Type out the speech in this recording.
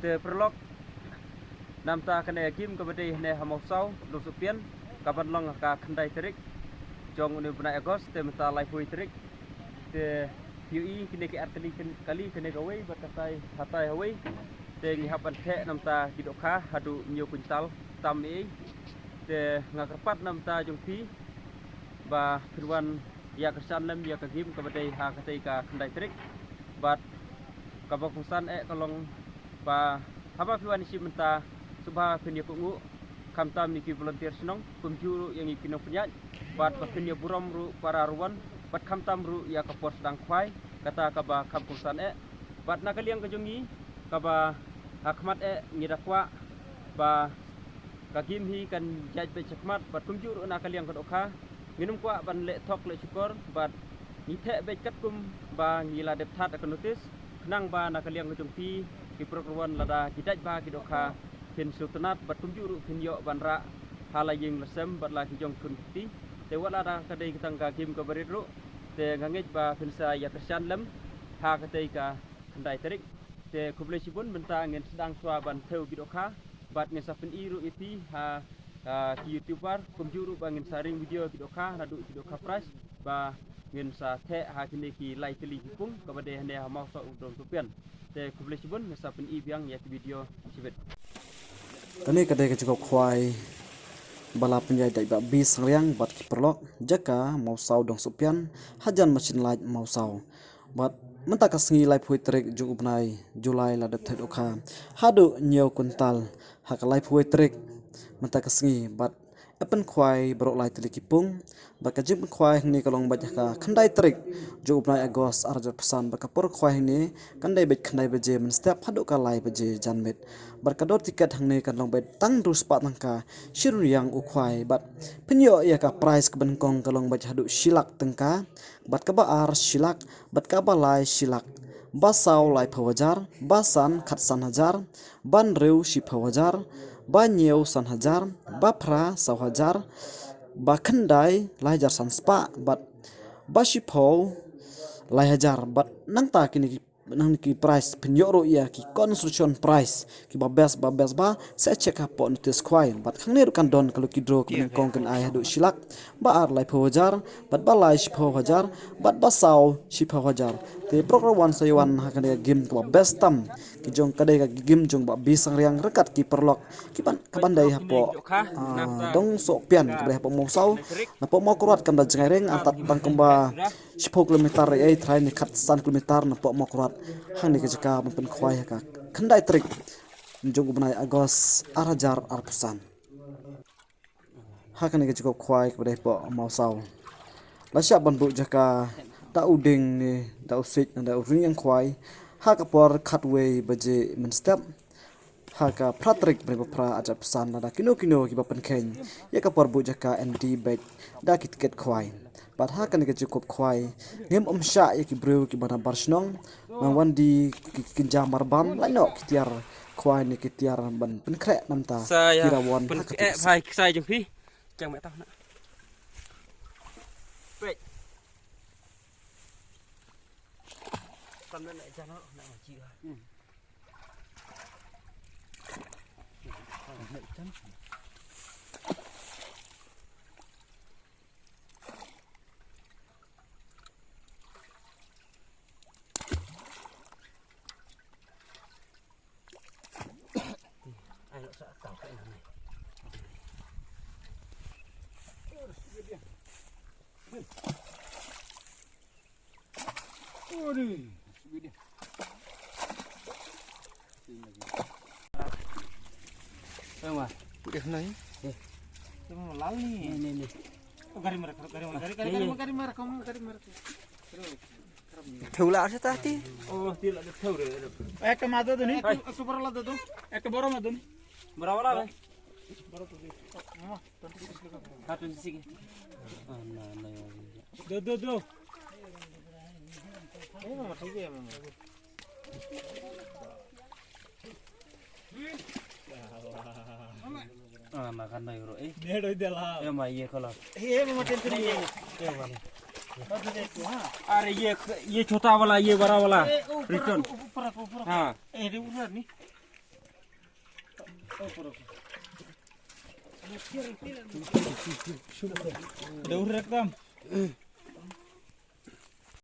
te perlok namta kene kim kabade ne hamosau do supian kaban long ka khandai terik jong uni buna agos te mata lai pui terik te yui kene ke artali kali kene gawai batatai hatai hawai te ngi hapan the namta kidokha hadu nyo kuntal tam ei te ngakarpat namta jongpi ba kirwan ya kesan lem ya kagim kabade ha katai ka khandai terik bat kabak kusan kalong ba haba piwan isi menta subha kenya kungu kamtam niki volunteer senong pemjuru yang ikino punya bat kenya buram ru para ruan bat kamtam ru ya kapor sedang kwai kata kaba kamkusan bat nakaliang kejongi kaba hakmat ngidakwa ba kagim hi kan jaj be chakmat bat pemjuru nakaliang kadokha minum kwa ban le thok le syukur bat nithe be katkum ba ngila depthat akan notis kenang ba nakaliang kejongpi ki program lada kidaj ba kidokha kin sultanat bat pemjuru kinyo banra halaying lesem bat la kijong kunti te wala da kadai kitang ka kim ka baridru te ngangej ba pinsa ya kersan lem ha kadai ka kandai terik te kuble sibun benta ngin sedang swa ban theu kidokha bat ngesapin iru ipi ha ki youtuber pemjuru bangin saring video kidokha nadu kidokha price ba ngin sa the ha kini ki lai teli hipung kabade hane ha mau so udong tupian te kuble sibun ngesapin i biang ya video sibet tani kadai ka cukup khwai bala penjai dai ba bis riang bat ki perlok jaka mau sau dong supian hajan machin light mau sau bat menta ka sngi lai phui trek jung upnai julai la de thet okha hadu nyeu kuntal hak lai phui trek menta ka sngi bat apan khwai brok lai teli kipung ba ka jip khwai ni kalong ba ka khandai trek jung upnai agos arjar pesan ba ka por khwai ni kandai bet khandai beje men step hadu ka lai beje janmet berkador tiket hangne kan long bet tang rus pat nangka shiru yang ukhwai bat penyo ya ka price ke benkong kalong bet hadu silak tengka bat ka ba ar silak bat ka ba lai silak basau lai phawajar basan khatsan hajar ban reu shi phawajar ba nyeu san hajar ba phra saw hajar ba khandai lai jar san spa bat ba shi phaw lai hajar bat nang ta kini nang ki price penyo ya ki construction price ki ba se check up on this kwai bat khangne kan don kalau ki draw kan kong kan ai hadu silak ba ar lai phawajar bat ba lai shi phawajar bat ba saw shi phawajar te program wan saywan hakane game ko best tam ki jong kadai ka game jong ba bisang riang rekat ki perlok ki ban kabandai hapo dong so pian ka hapo mo saw na po mo kurat kan da jengereng antat bang kemba 10 km ai trai ni khat san kilometer na po mo kurat hang ni ka pen khwai ka khandai trik jong bunai agos arajar arpusan hakane ka jiko khwai ka po mo saw la sya ban bu jaka ta uding ni ta usik na ring yang khwai ha ka por khatway baje men step ha ka pratrik bre pra aja pesan na kino ki bapen khen ya ka por bu jaka anti bed da kitket khwai bat ha kan ke cukup khwai ngem sya ya ki breu ki bana barsnong wan di kinja marbam la no kitiar khwai ni kitiar ban pen kre namta kirawon pen phai sai jong phi chang mẹ tao na con lên lại cho nó lại mà chịu ai nó sợ tao cái này Ôi mà udah naik cuma lalu nih gari marah kamu gari marah thâu lạ sao tadi oh tidak ada tahu deh ek mado tuh nih ek super lah tuh ek borong tuh nih berapa lah baru tuh satu sisi do ini mama tiga ya mama makan dah bro dia do dah ya mah iya kalau mama tentu nih अरे ये छोटा वाला ये बड़ा वाला रिटर्न ऊपर हाँ ini ular nih Udah rekam.